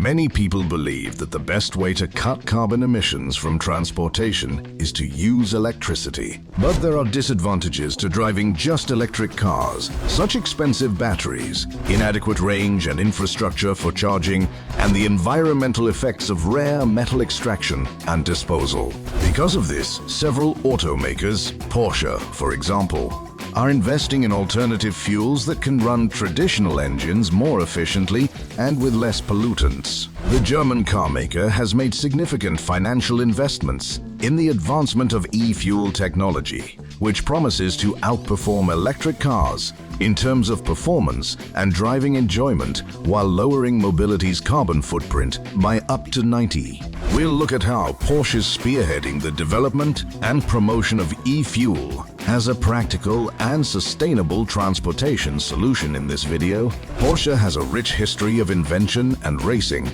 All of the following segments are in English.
Many people believe that the best way to cut carbon emissions from transportation is to use electricity. But there are disadvantages to driving just electric cars, such expensive batteries, inadequate range and infrastructure for charging, and the environmental effects of rare metal extraction and disposal. Because of this, several automakers, Porsche for example, are investing in alternative fuels that can run traditional engines more efficiently and with less pollutants. The German carmaker has made significant financial investments in the advancement of e-fuel technology, which promises to outperform electric cars in terms of performance and driving enjoyment while lowering mobility's carbon footprint by up to 90%. We'll look at how Porsche is spearheading the development and promotion of e-fuel as a practical and sustainable transportation solution in this video. Porsche has a rich history of invention and racing,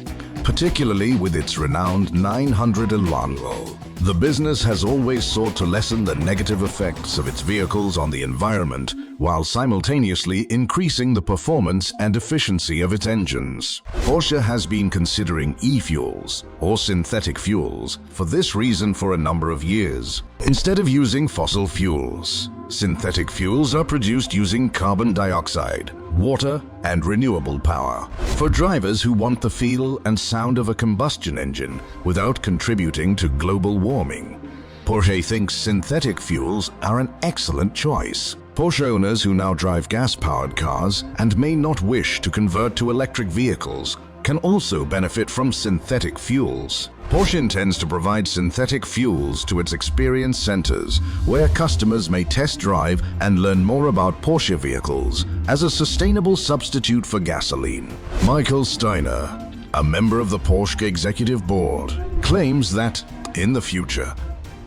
particularly with its renowned 911. The business has always sought to lessen the negative effects of its vehicles on the environment while simultaneously increasing the performance and efficiency of its engines. Porsche has been considering e-fuels, or synthetic fuels, for this reason for a number of years. Instead of using fossil fuels, synthetic fuels are produced using carbon dioxide, water, and renewable power. For drivers who want the feel and sound of a combustion engine without contributing to global warming, Porsche thinks synthetic fuels are an excellent choice. Porsche owners who now drive gas-powered cars and may not wish to convert to electric vehicles can also benefit from synthetic fuels. Porsche intends to provide synthetic fuels to its experience centers, where customers may test drive and learn more about Porsche vehicles as a sustainable substitute for gasoline. Michael Steiner, a member of the Porsche executive board, claims that, in the future,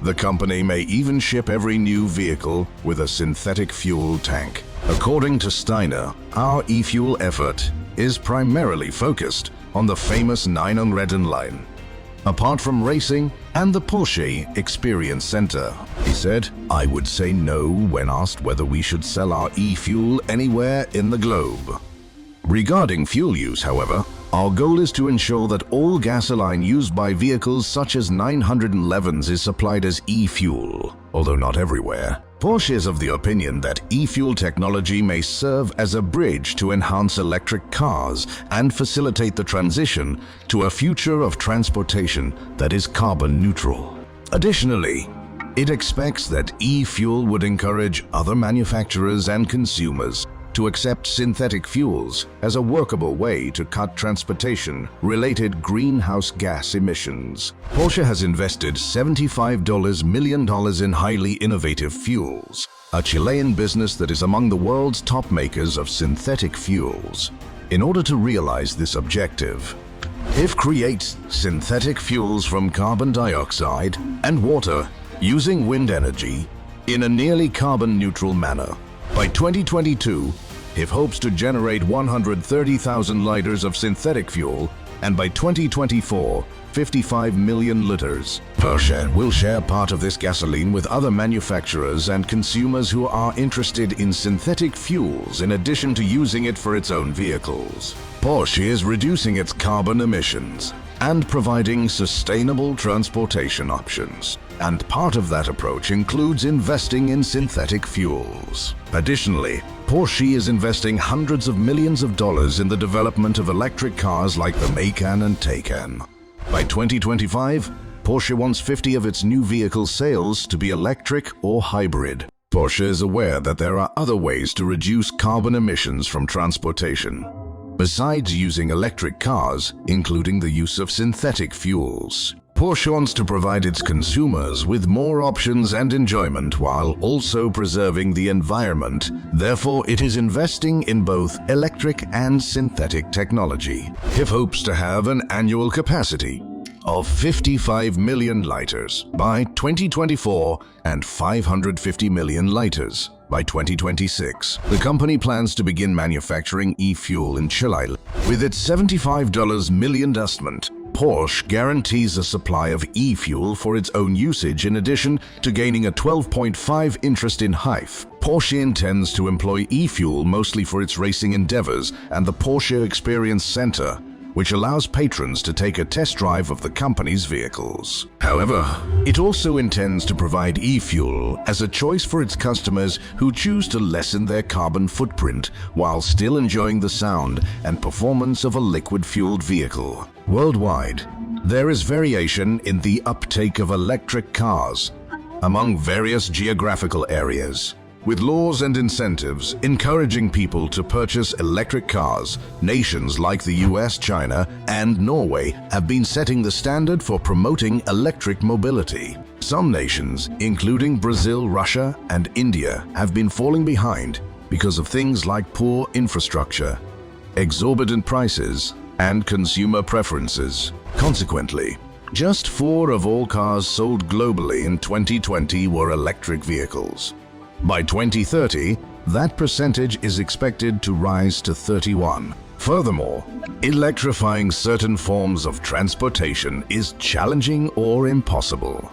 the company may even ship every new vehicle with a synthetic fuel tank. According to Steiner, our e-fuel effort is primarily focused on the famous 911 line. Apart from racing and the Porsche Experience Center, he said, "I would say no when asked whether we should sell our e-fuel anywhere in the globe." Regarding fuel use, however, our goal is to ensure that all gasoline used by vehicles such as 911s is supplied as e-fuel, although not everywhere. Porsche is of the opinion that e-fuel technology may serve as a bridge to enhance electric cars and facilitate the transition to a future of transportation that is carbon neutral. Additionally, it expects that e-fuel would encourage other manufacturers and consumers to accept synthetic fuels as a workable way to cut transportation-related greenhouse gas emissions. Porsche has invested $75 million in highly innovative fuels, a Chilean business that is among the world's top makers of synthetic fuels. In order to realize this objective, it creates synthetic fuels from carbon dioxide and water using wind energy in a nearly carbon-neutral manner. By 2022, HIF hopes to generate 130,000 liters of synthetic fuel, and by 2024, 55 million liters. Porsche will share part of this gasoline with other manufacturers and consumers who are interested in synthetic fuels in addition to using it for its own vehicles. Porsche is reducing its carbon emissions and providing sustainable transportation options. And part of that approach includes investing in synthetic fuels. Additionally, Porsche is investing hundreds of millions of dollars in the development of electric cars like the Macan and Taycan. By 2025, Porsche wants 50 of its new vehicle sales to be electric or hybrid. Porsche is aware that there are other ways to reduce carbon emissions from transportation, besides using electric cars, including the use of synthetic fuels. Porsche wants to provide its consumers with more options and enjoyment while also preserving the environment. Therefore, it is investing in both electric and synthetic technology. HIF hopes to have an annual capacity of 55 million liters by 2024 and 550 million liters by 2026. The company plans to begin manufacturing e-fuel in Chile. With its $75 million investment, Porsche guarantees a supply of e-fuel for its own usage in addition to gaining a 12.5% interest in HIF. Porsche intends to employ e-fuel mostly for its racing endeavors and the Porsche Experience Center, which allows patrons to take a test drive of the company's vehicles. However, it also intends to provide e-fuel as a choice for its customers who choose to lessen their carbon footprint while still enjoying the sound and performance of a liquid-fueled vehicle. Worldwide, there is variation in the uptake of electric cars among various geographical areas. With laws and incentives encouraging people to purchase electric cars, nations like the US, China, and Norway have been setting the standard for promoting electric mobility. Some nations, including Brazil, Russia, and India, have been falling behind because of things like poor infrastructure, exorbitant prices, and consumer preferences. Consequently, just 4 of all cars sold globally in 2020 were electric vehicles. By 2030, that percentage is expected to rise to 31. Furthermore, electrifying certain forms of transportation is challenging or impossible.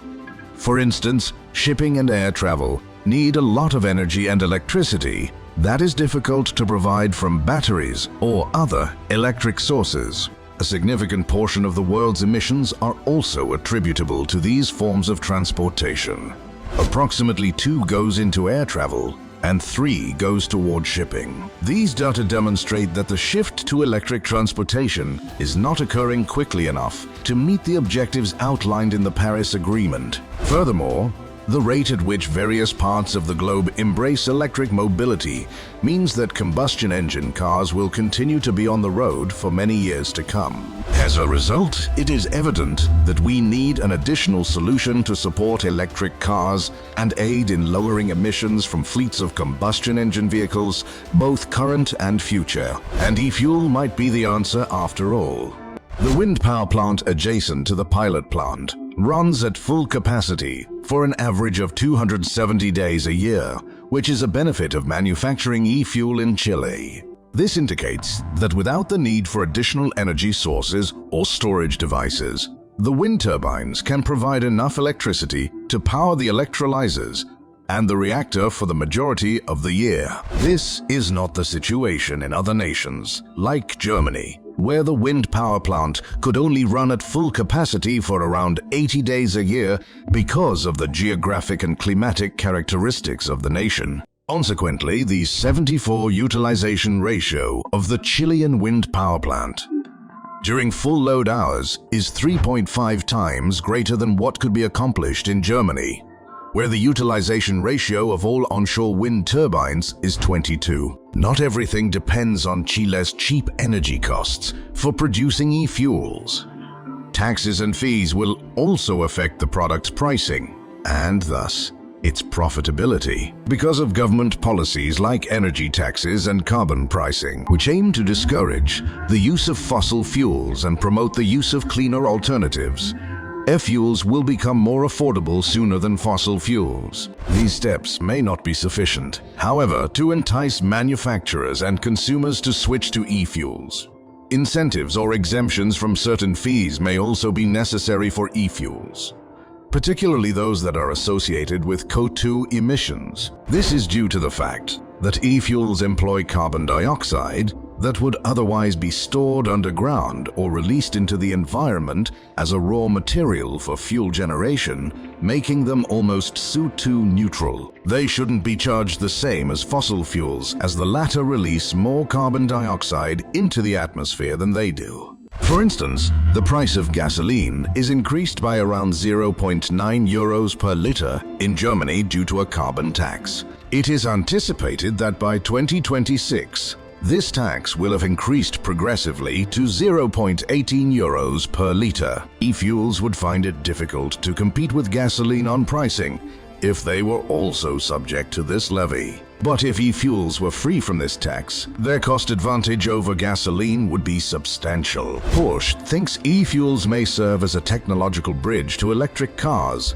For instance, shipping and air travel need a lot of energy and electricity that is difficult to provide from batteries or other electric sources. A significant portion of the world's emissions are also attributable to these forms of transportation. Approximately 2 goes into air travel and 3 goes toward shipping. These data demonstrate that the shift to electric transportation is not occurring quickly enough to meet the objectives outlined in the Paris Agreement. Furthermore, the rate at which various parts of the globe embrace electric mobility means that combustion engine cars will continue to be on the road for many years to come. As a result, it is evident that we need an additional solution to support electric cars and aid in lowering emissions from fleets of combustion engine vehicles, both current and future. And e-fuel might be the answer after all. The wind power plant adjacent to the pilot plant runs at full capacity for an average of 270 days a year, which is a benefit of manufacturing e-fuel in Chile. This indicates that without the need for additional energy sources or storage devices, the wind turbines can provide enough electricity to power the electrolyzers and the reactor for the majority of the year. This is not the situation in other nations, like Germany, where the wind power plant could only run at full capacity for around 80 days a year because of the geographic and climatic characteristics of the nation. Consequently, the 74 utilization ratio of the Chilean wind power plant during full load hours is 3.5 times greater than what could be accomplished in Germany, where the utilization ratio of all onshore wind turbines is 22. Not everything depends on Chile's cheap energy costs for producing e-fuels. Taxes and fees will also affect the product's pricing, and thus its profitability, because of government policies like energy taxes and carbon pricing, which aim to discourage the use of fossil fuels and promote the use of cleaner alternatives. E-fuels will become more affordable sooner than fossil fuels. These steps may not be sufficient, however, to entice manufacturers and consumers to switch to e-fuels. Incentives or exemptions from certain fees may also be necessary for e-fuels, particularly those that are associated with CO2 emissions. This is due to the fact that e-fuels employ carbon dioxide that would otherwise be stored underground or released into the environment as a raw material for fuel generation, making them almost CO2 neutral. They shouldn't be charged the same as fossil fuels, as the latter release more carbon dioxide into the atmosphere than they do. For instance, the price of gasoline is increased by around 0.9 euros per liter in Germany due to a carbon tax. It is anticipated that by 2026, this tax will have increased progressively to 0.18 euros per liter. E-fuels would find it difficult to compete with gasoline on pricing if they were also subject to this levy. But if e-fuels were free from this tax, their cost advantage over gasoline would be substantial. Porsche thinks e-fuels may serve as a technological bridge to electric cars,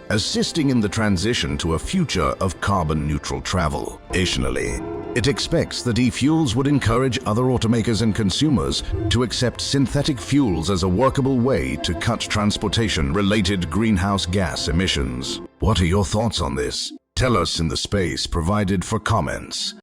assisting in the transition to a future of carbon-neutral travel. Additionally, it expects that e-fuels would encourage other automakers and consumers to accept synthetic fuels as a workable way to cut transportation-related greenhouse gas emissions. What are your thoughts on this? Tell us in the space provided for comments.